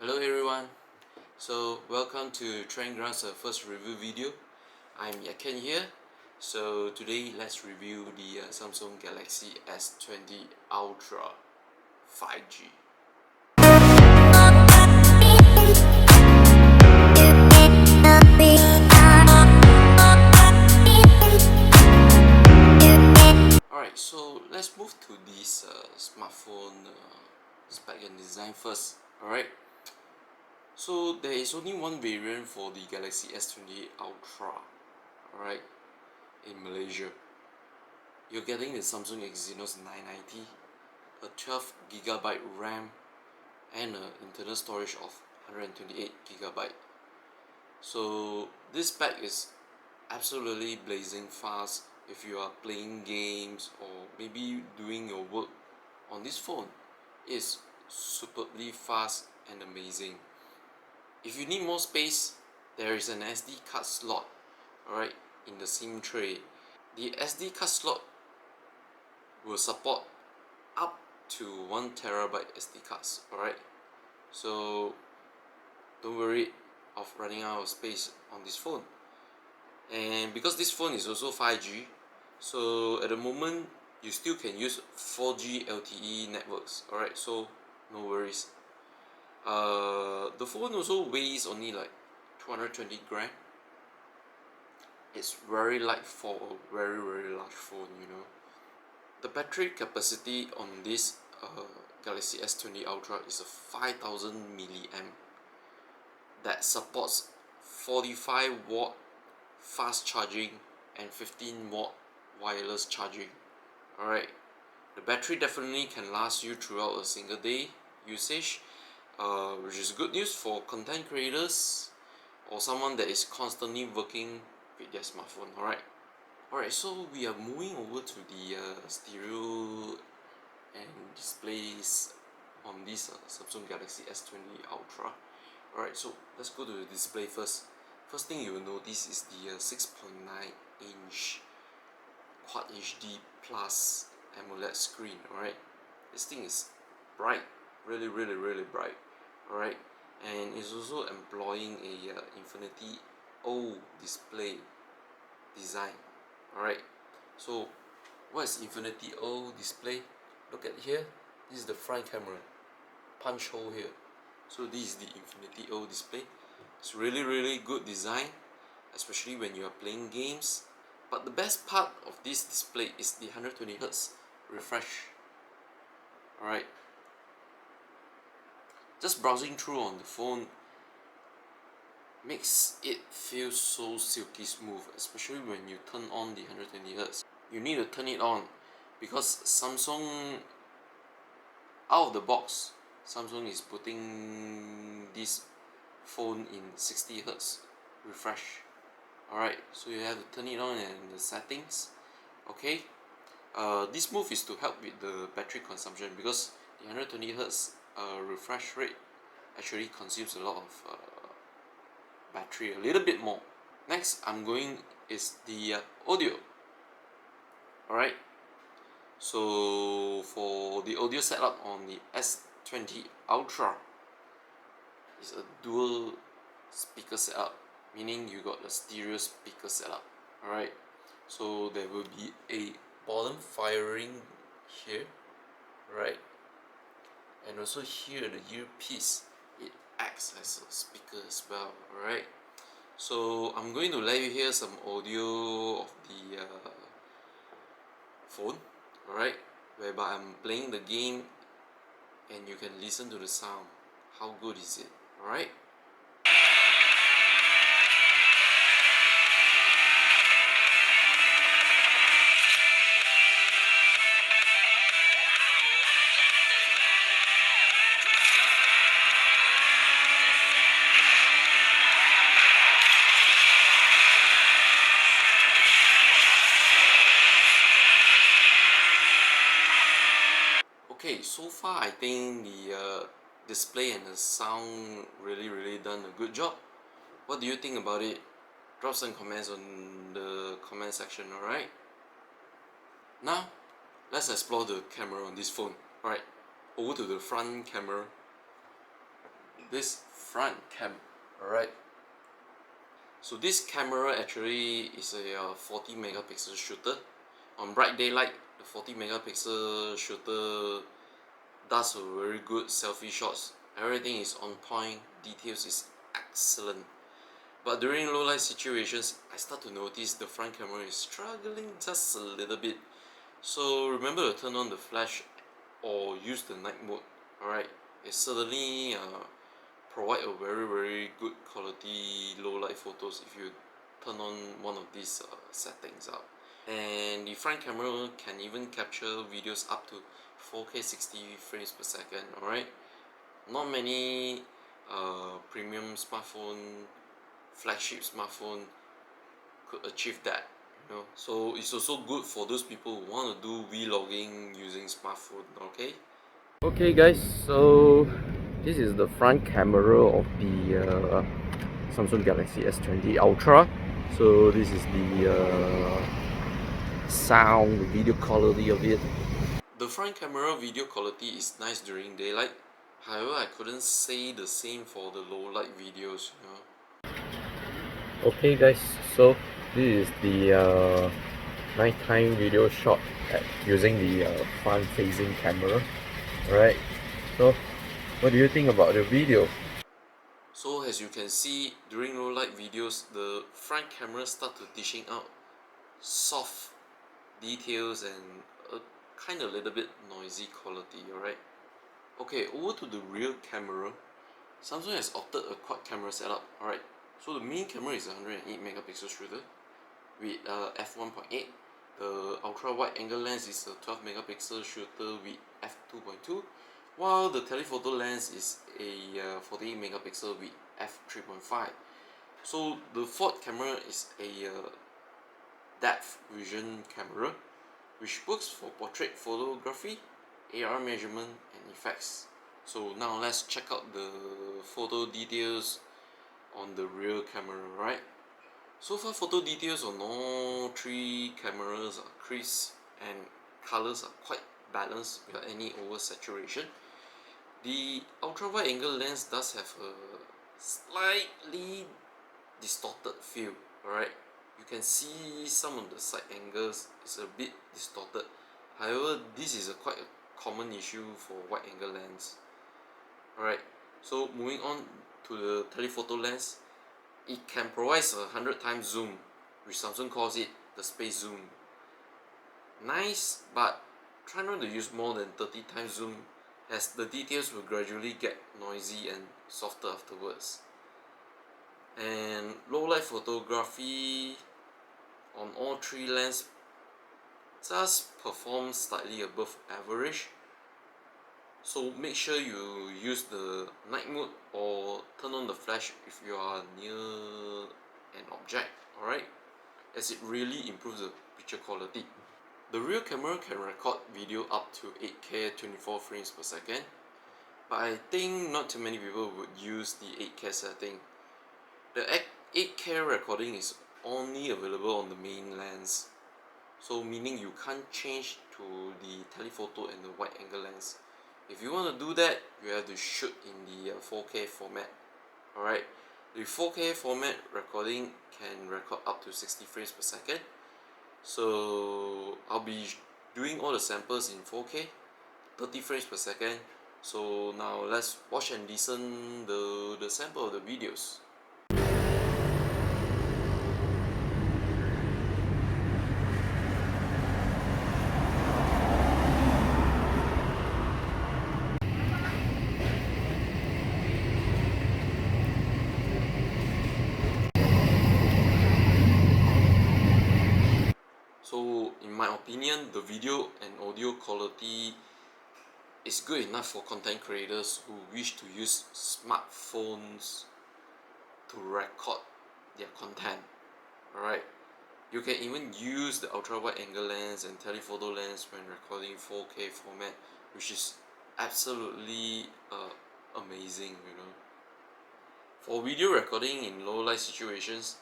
Hello everyone, so welcome to Trendground's first review video. I'm Yaken here. So today let's review the Samsung Galaxy S20 Ultra 5G. Alright, so let's move to this smartphone spec and design first. Alright, so there is only one variant for the Galaxy S20 Ultra, alright, in Malaysia. You're getting the Samsung Exynos 990, a 12GB RAM, and an internal storage of 128GB. So this spec is absolutely blazing fast if you are playing games or maybe doing your work on this phone. It's superbly fast and amazing. If you need more space, there is an SD card slot, alright, in the SIM tray. The SD card slot will support up to 1TB SD cards, alright. So don't worry of running out of space on this phone. And because this phone is also 5G, so at the moment you still can use 4G LTE networks, alright, so no worries. The phone also weighs only like 220 gram. It's very light for a very large phone, you know. The battery capacity on this Galaxy S20 Ultra is a 5000 milliamp that supports 45-watt fast charging and 15-watt wireless charging. Alright, the battery definitely can last you throughout a single day usage, which is good news for content creators or someone that is constantly working with their smartphone. Alright, so we are moving over to the stereo and displays on this Samsung Galaxy S20 Ultra. Alright, so let's go to the display first. First thing you will notice is the 6.9-inch Quad HD Plus AMOLED screen. Alright, this thing is bright, really bright. Alright, and it's also employing a Infinity O display design. Alright, so what is Infinity O display? Look at here, this is the front camera, punch hole here. So this is the Infinity O display. It's really good design, especially when you are playing games. But the best part of this display is the 120Hz refresh. Alright, just browsing through on the phone makes it feel so silky smooth, especially when you turn on the 120Hz. You need to turn it on because Samsung, out of the box, Samsung is putting this phone in 60Hz refresh. Alright, so you have to turn it on in the settings. Okay, this move is to help with the battery consumption because the 120Hz refresh rate actually consumes a lot of battery, a little bit more. Next I'm going is the audio. Alright, so for the audio setup on the S20 Ultra is a dual speaker setup, meaning you got a stereo speaker setup. Alright, so there will be a bottom firing here, right, and also here the earpiece, it acts as a speaker as well. Alright, so I'm going to let you hear some audio of the phone, alright, whereby I'm playing the game and you can listen to the sound. How good is it? Alright, okay, so far I think the display and the sound really done a good job. What do you think about it? Drop some comments on the comment section. Alright, now let's explore the camera on this phone. Alright, over to the front camera. this front cam. Alright, so this camera actually is a 40 megapixel shooter. On bright daylight, the 40 megapixel shooter does a very good selfie shots. Everything is on point, details is excellent. But during low light situations, I start to notice the front camera is struggling just a little bit. So remember to turn on the flash or use the night mode. Alright, it certainly provide a very good quality low light photos if you turn on one of these settings out. And the front camera can even capture videos up to 4K 60 frames per second. Alright, not many premium smartphone, flagship smartphone could achieve that, you know. So it's also good for those people who want to do vlogging using smartphone. Okay guys, so this is the front camera of the Samsung Galaxy S20 Ultra. So this is the sound, the video quality of it. The front camera video quality is nice during daylight. However, I couldn't say the same for the low light videos, you know. Okay guys, so this is the nighttime video shot using the front facing camera. Alright, so what do you think about the video? So as you can see, during low light videos, the front camera start to dishing out soft details and a kind of little bit noisy quality. Alright, okay, over to the rear camera. Samsung has opted a quad camera setup. Alright, so the main camera is a 108 megapixel shooter with f1.8. The ultra wide angle lens is a 12 megapixel shooter with f2.2, while the telephoto lens is a 48 megapixel with f3.5. So the fourth camera is a depth vision camera which works for portrait photography, AR measurement and effects. So now let's check out the photo details on the rear camera, right? So far, photo details on all three cameras are crisp and colors are quite balanced without any oversaturation. The ultra wide angle lens does have a slightly distorted feel. Alright, you can see some of the side angles is a bit distorted. However, this is a quite a common issue for wide angle lens. Alright, so moving on to the telephoto lens. It can provide a 100 times zoom, which Samsung calls it the space zoom. Nice, but try not to use more than 30 times zoom, as the details will gradually get noisy and softer afterwards. And low light photography on all three lenses just performs slightly above average. So make sure you use the night mode or turn on the flash if you are near an object, alright, as it really improves the picture quality. The rear camera can record video up to 8K 24 frames per second, but I think not too many people would use the 8K setting. The 8K recording is only available on the main lens, so meaning you can't change to the telephoto and the wide angle lens. If you want to do that, you have to shoot in the 4K format. Alright, the 4K format recording can record up to 60 frames per second. So I'll be doing all the samples in 4K, 30 frames per second. So now let's watch and listen the sample of the videos. So in my opinion, the video and audio quality is good enough for content creators who wish to use smartphones to record their content. Alright, you can even use the ultra wide angle lens and telephoto lens when recording 4K format, which is absolutely amazing, you know. For video recording in low light situations,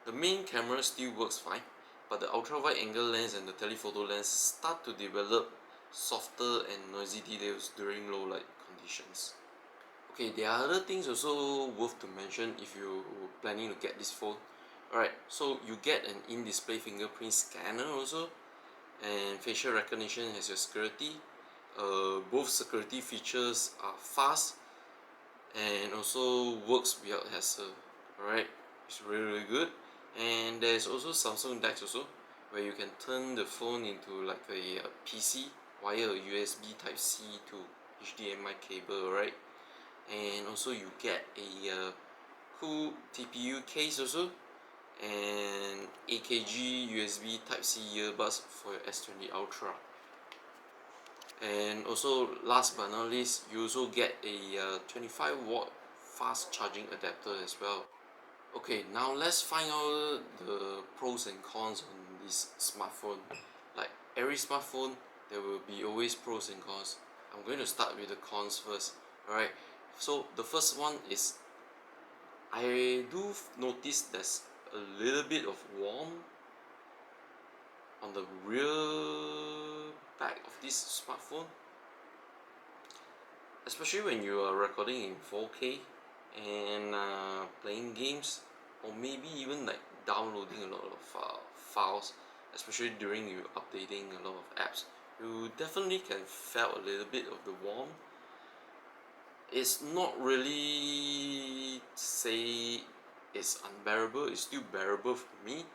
the main camera still works fine, but the ultra wide angle lens and the telephoto lens start to develop softer and noisy details during low light conditions. Okay, there are other things also worth to mention if you planning to get this phone. Alright, so you get an in-display fingerprint scanner also, and facial recognition as your security. Both security features are fast and also works without hassle. Alright, it's really, really good. And there's also Samsung DeX also, where you can turn the phone into like a PC via a USB Type C to HDMI cable, right? And also you get a cool TPU case also, and AKG USB Type C earbuds for your S20 Ultra. And also last but not least, you also get a 25-watt fast charging adapter as well. Okay, now let's find out the pros and cons on this smartphone. Like every smartphone, there will be always pros and cons. I'm going to start with the cons first. Alright, so the first one is I do notice there's a little bit of warmth on the rear back of this smartphone, especially when you are recording in 4K and playing games, or maybe even like downloading a lot of files, especially during you updating a lot of apps. You definitely can feel a little bit of the warmth. It's not really say it's unbearable, it's still bearable for me,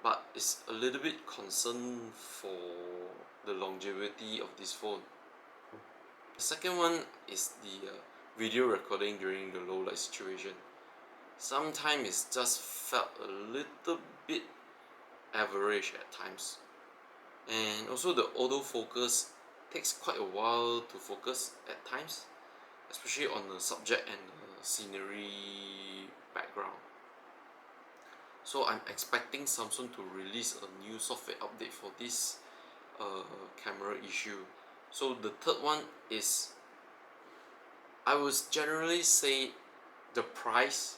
but it's a little bit concerned for the longevity of this phone. The second one is the video recording during the low light situation. Sometimes it's just felt a little bit average at times, and also the autofocus takes quite a while to focus at times, especially on the subject and the scenery background. So I'm expecting Samsung to release a new software update for this camera issue. So the third one is, I would generally say, the price.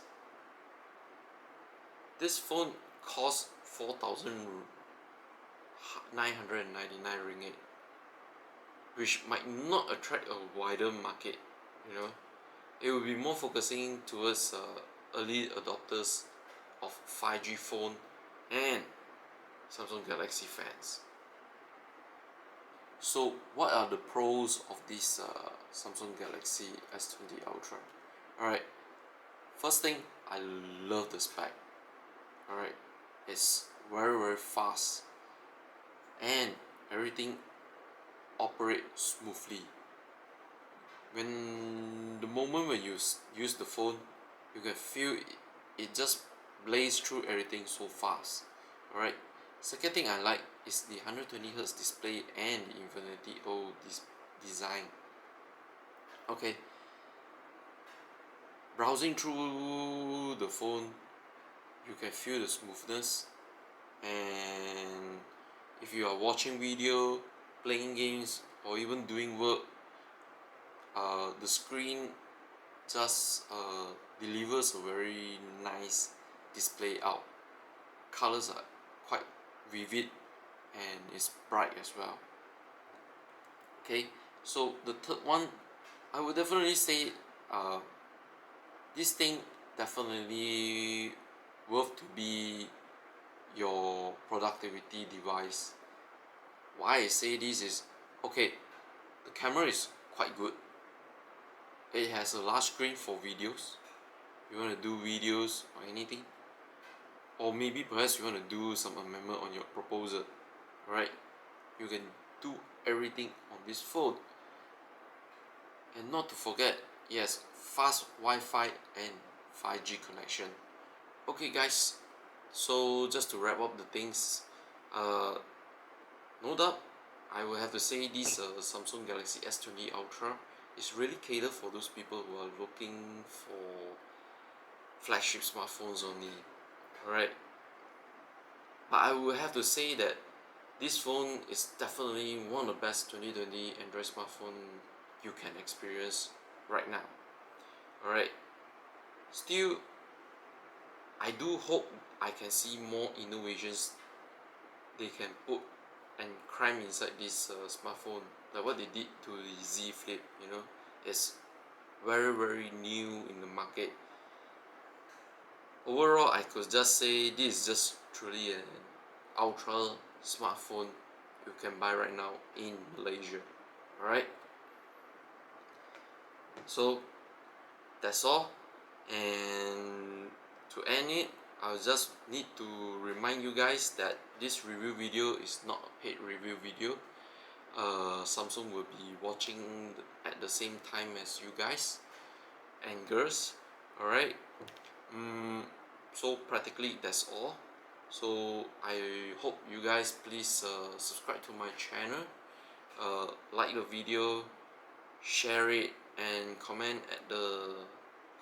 This phone costs 4,999 ringgit, which might not attract a wider market. You know, it will be more focusing towards early adopters of 5G phone and Samsung Galaxy fans. So what are the pros of this Samsung Galaxy S20 Ultra? Alright, first thing, I love the spec. Alright, it's very, very fast and everything operates smoothly. When the moment when you use the phone, you can feel it just blaze through everything so fast. Alright, second thing I like is the 120Hz display and the Infinity O design. Okay, browsing through the phone, you can feel the smoothness, and if you are watching video, playing games, or even doing work, the screen just delivers a very nice display out. Colors are quite vivid and it's bright as well. Okay, so the third one, I would definitely say this thing definitely worth to be your productivity device. Why I say this is, okay, the camera is quite good. It has a large screen for videos. You want to do videos or anything, or maybe perhaps you want to do some amendment on your proposal, right? You can do everything on this phone. And not to forget, yes, fast Wi-Fi and 5G connection. Okay guys, so just to wrap up the things, no doubt I will have to say this Samsung Galaxy S20 Ultra is really catered for those people who are looking for flagship smartphones only. Alright, but I will have to say that this phone is definitely one of the best 2020 Android smartphone you can experience right now. Alright, still, I do hope I can see more innovations they can put and cram inside this smartphone, like what they did to the Z Flip. You know, it's very new in the market. Overall, I could just say this is just truly an ultra smartphone you can buy right now in Malaysia. Alright, so that's all. And to end it, I'll just need to remind you guys that this review video is not a paid review video. Samsung will be watching at the same time as you guys and girls. Alright, so practically that's all. So I hope you guys please subscribe to my channel, like the video, share it, and comment at the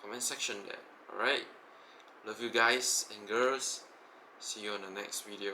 comment section there. Alright, love you guys and girls. See you on the next video.